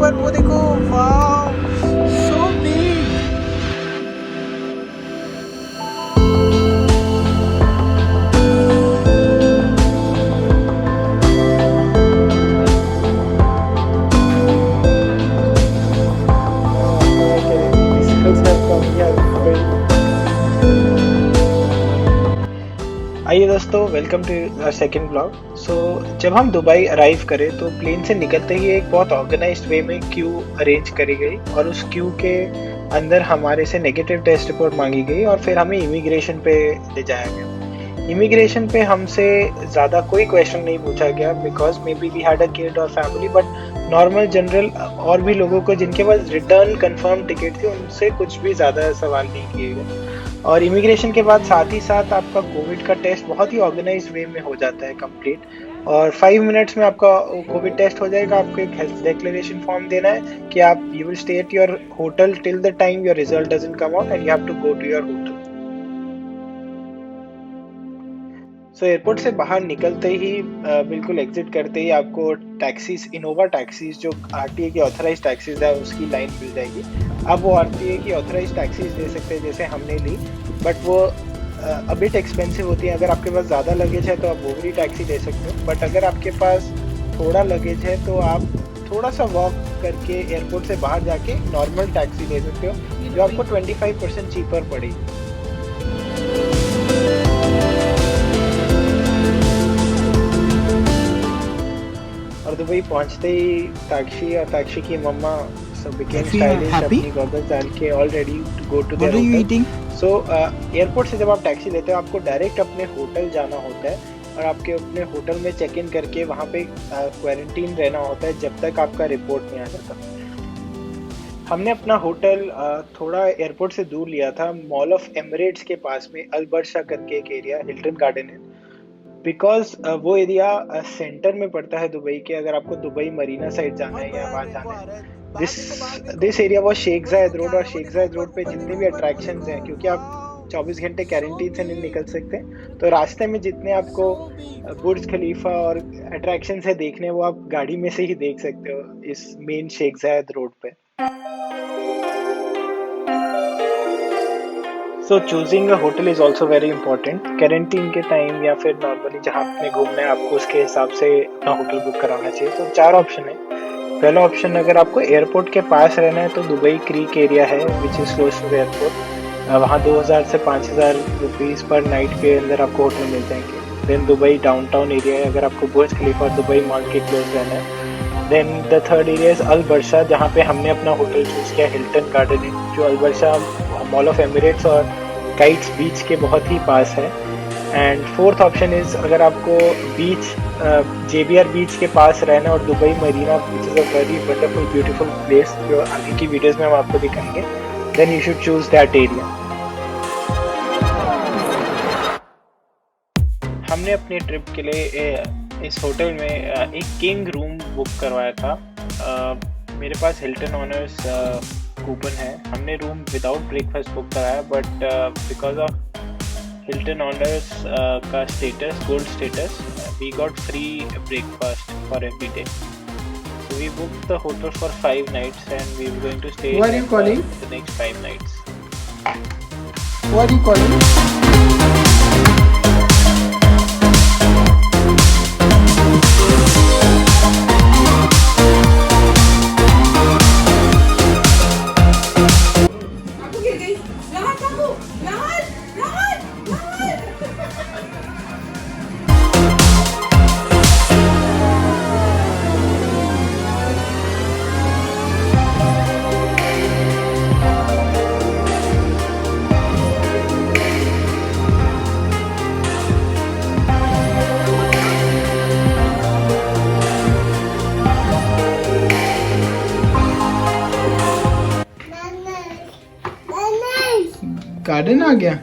ऊपर वो देखो, वाव, सो बिग। आइए दोस्तों, वेलकम टू सेकंड ब्लॉग। जब हम दुबई अराइव करे तो प्लेन से निकलते ही एक बहुत ऑर्गेनाइज्ड वे में क्यू अरेंज करी गई और उस क्यू के अंदर हमारे से नेगेटिव टेस्ट रिपोर्ट मांगी गई और फिर हमें इमिग्रेशन पे ले जाया गया। इमिग्रेशन पे हमसे ज़्यादा कोई क्वेश्चन नहीं पूछा गया because may be we had a kid और फैमिली, बट नॉर्मल जनरल और भी लोगों को जिनके पास रिटर्न कंफर्म टिकट थी उनसे कुछ भी ज़्यादा सवाल नहीं किए गए। और इमिग्रेशन के बाद साथ ही साथ आपका कोविड का टेस्ट बहुत ही ऑर्गेनाइज वे में हो जाता है कंप्लीट, और 5 मिनट्स में आपका कोविड टेस्ट हो जाएगा। आपको एक हेल्थ डिक्लेरेशन फॉर्म देना है कि आप you will stay at your hotel till the time your result doesn't come out and you have to go to your hotel. Airport से बाहर निकलते ही बिल्कुल एग्जिट करते ही आपको टैक्सीज, इनोवा टैक्सीज जो आरटीए की ऑथराइज टैक्सीज है उसकी लाइन मिल जाएगी। अब वो आरटीए की ऑथराइज टैक्सीज दे सकते हैं जैसे हमने ली, बट वो अबिट एक्सपेंसिव होती है। अगर आपके पास ज़्यादा लगेज है तो आप वो वाली टैक्सी ले सकते हो, बट अगर आपके पास थोड़ा लगेज है तो आप थोड़ा सा वॉक करके एयरपोर्ट से बाहर जाके नॉर्मल टैक्सी ले सकते हो जो आपको 25% चीपर पड़ेगी। और दुबई पहुंचते ही ताक्षी और ताक्षी की मम्मा सब बिकेम स्टाइलिश, अपनी गॉगल्स डाल के all ready to go to their hotel. Airport से जब आप टैक्सी लेते हो आपको डायरेक्ट अपने होटल जाना होता है और आपके अपने होटल में चेक इन करके वहाँ पे क्वारंटीन रहना होता है जब तक आपका रिपोर्ट नहीं आ जाता। हमने अपना होटल थोड़ा एयरपोर्ट से दूर लिया था, मॉल ऑफ एमिरेट्स के पास में अल बर्शा करके एक एरिया, हिल्टन गार्डन है, बिकॉज वो एरिया सेंटर में पड़ता है दुबई के। अगर आपको दुबई मरीना साइड जाना है या वहाँ जाना है, दिस एरिया वो शेख जायद रोड, और शेख जायद रोड पे जितने भी अट्रैक्शंस हैं, क्योंकि आप 24 घंटे क्वारंटीन से नहीं निकल सकते, तो रास्ते में जितने आपको बुर्ज खलीफा और अट्रैक्शंस है देखने, वो आप गाड़ी में से ही देख सकते हो इस मेन शेख जायद रोड पे। Choosing a hotel is also very important. Quarantine के टाइम या फिर नॉर्मली जहाँ आपने घूमना है आपको उसके हिसाब से अपना होटल बुक कराना चाहिए। तो 4 ऑप्शन है। पहला ऑप्शन, अगर आपको एयरपोर्ट के पास रहना है तो दुबई क्रीक एरिया है which is close to the airport. वहाँ 2000 से 5000 रुपीज़ पर नाइट के अंदर आपको होटल मिल जाएंगे। देन दुबई डाउनटाउन एरिया है, अगर आपको बुर्ज खलीफा और दुबई मॉल के क्लोज रहना है। Then the third area is Al Barsha, जहाँ पे हमने अपना होटल चूज किया, हिल्टन गार्डन है जो Al Barsha Mall of Emirates और काइट्स बीच के बहुत ही पास है। एंड फोर्थ ऑप्शन इज, अगर आपको बीच JBR बीच के पास रहना और Dubai Marina which is a very wonderful beautiful place जो आगे की वीडियोस में हम आपको दिखाएंगे, then you should choose that area. हमने अपने ट्रिप के लिए इस होटल में एक किंग रूम बुक करवाया था। मेरे पास हिल्टन ऑनर्स कूपन है। हमने रूम विदाउट ब्रेकफास्ट बुक कराया, but because of Hilton Honours का status, gold status, we got free breakfast for every day. So we booked the hotel for 5 nights and we were going to stay Who are you calling? The next 5 nights. Who are you calling? Garden आ गया।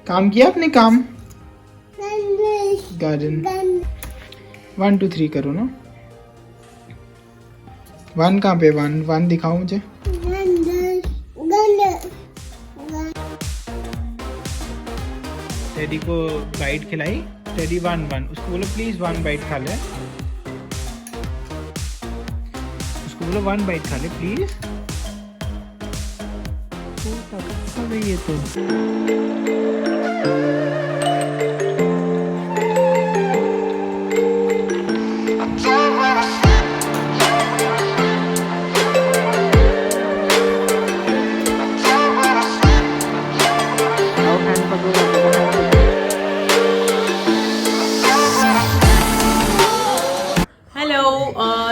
काम किया आपने काम? Garden 1 2 3 करो ना। 1 कहाँ पे? 1 दिखाओ मुझे। टेडी को बाइट खिलाई। टेडी 1 1, उसको बोलो प्लीज 1 बाइट खा ले। इसको बोलो 1 बाइट खा ले प्लीज। खा रही है तो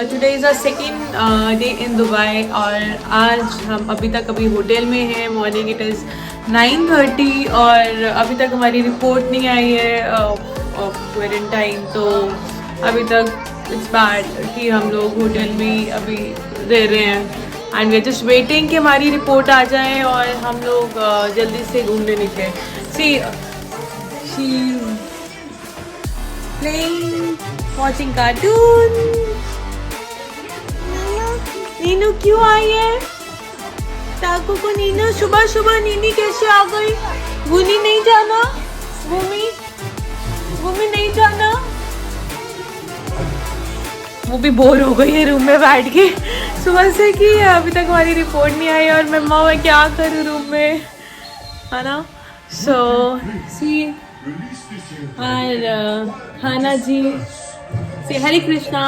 today is a second day in Dubai और आज हम अभी तक होटल में हैं। मॉर्निंग इट इज़ 9:30 और अभी तक हमारी रिपोर्ट नहीं आई है क्वारंटाइन, तो अभी तक इट्स बैड कि हम लोग होटल में अभी रह रहे हैं and we are just waiting कि हमारी रिपोर्ट आ जाए और हम लोग जल्दी से घूमने निकले। See she playing watching cartoon. Neenu क्यों आई है? टाकू को नीनू सुबह सुबह नीनी कैसे आ गई? भूनी नहीं जाना, भूमि नहीं जाना। वो भी बोर हो गई है रूम में बैठ के सुबह से कि अभी तक हमारी रिपोर्ट नहीं आई और मम्मा मैं क्या करूँ रूम में, है ना। सो सी और हाना जी से Hare Krishna.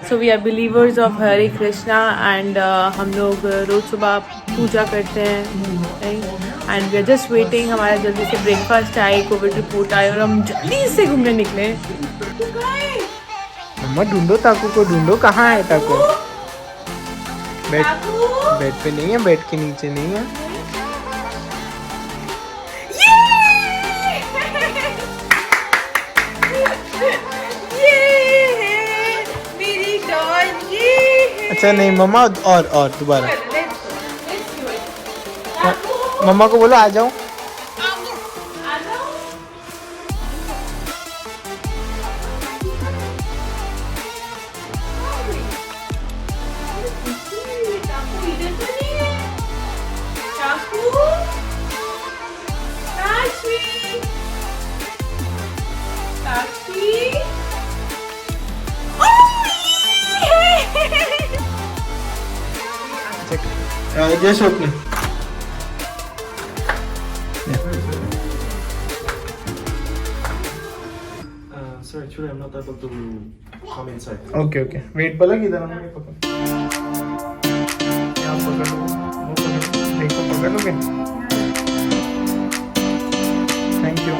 So we are believers of Hare Krishna and हम लोग रोज सुबह पूजा करते हैं and we are just waiting हमारा जल्दी से ब्रेकफास्ट आए, कोविड रिपोर्ट आए और हम जल्दी से घूमने निकले। मम्मा ढूंढो ताकू को, ढूंढो कहाँ है ताकू? बेड पे नहीं है, बेड के नीचे नहीं है। अच्छा नहीं मम्मा, और दोबारा मम्मा को बोलो आ जाओ। Just open. Sir, actually I'm not able to come inside. Okay. Wait पलक इधर आना, ये पकड़। यहाँ पकड़ लो, वो पकड़, देखो पकड़ लोगे? Thank you.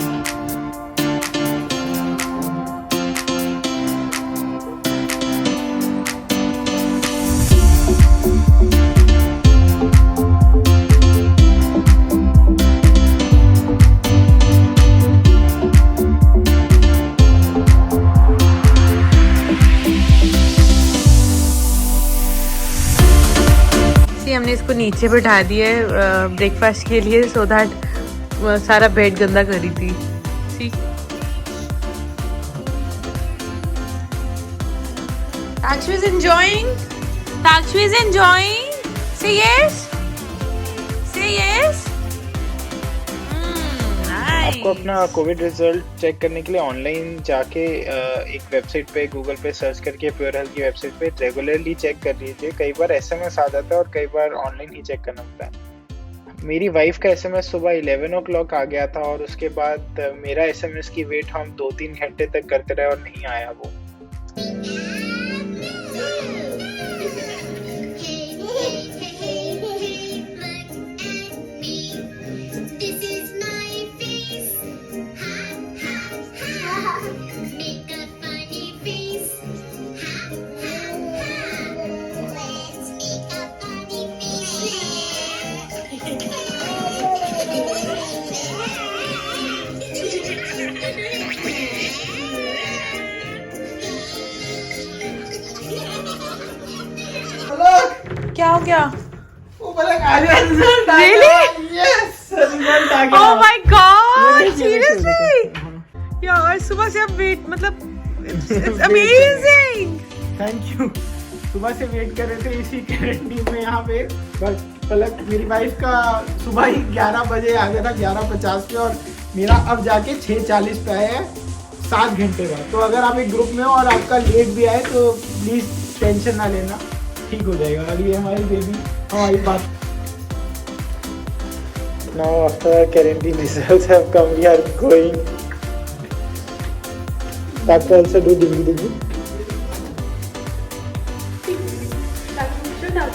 हमने इसको नीचे बैठा दिया है ब्रेकफास्ट के लिए सो दैट सारा बेड गंदा करी थी। Takshvi is enjoying. Takshvi is enjoying. Say yes. Say yes. आपको अपना कोविड रिजल्ट चेक करने के लिए ऑनलाइन जाके एक वेबसाइट पे गूगल पे सर्च करके प्योर हेल्थ की वेबसाइट पे रेगुलरली चेक कर लीजिए। कई बार एसएमएस आ जाता है और कई बार ऑनलाइन ही चेक करना होता है। मेरी वाइफ का एसएमएस सुबह 11 o'clock आ गया था और उसके बाद मेरा एसएमएस की वेट हम 2-3 घंटे तक करते रहे और नहीं आया वो। क्या हो गया? वो पलक आ गया, रिजल्ट आ गया। Really? Yes, रिजल्ट आ गया। Oh my God! Seriously? यार सुबह से अब वेट मतलब it's amazing. Thank you. सुबह से वेट कर रहे थे इसी कैरेंटीन में यहाँ पे, बस पलक मेरी वाइफ का सुबह ही 11 बजे आ गया था 11:50 पे और मेरा अब जाके 6:40 पे आया है 7 घंटे बाद। तो अगर आप एक ग्रुप में हो और आपका लेट भी आए तो प्लीज टेंशन ना लेना, ठीक हो जाएगा। और ये हमारी बेबी हमारी बात। Now after our quarantine results have come, we are going. That also do dingy dingy. Should I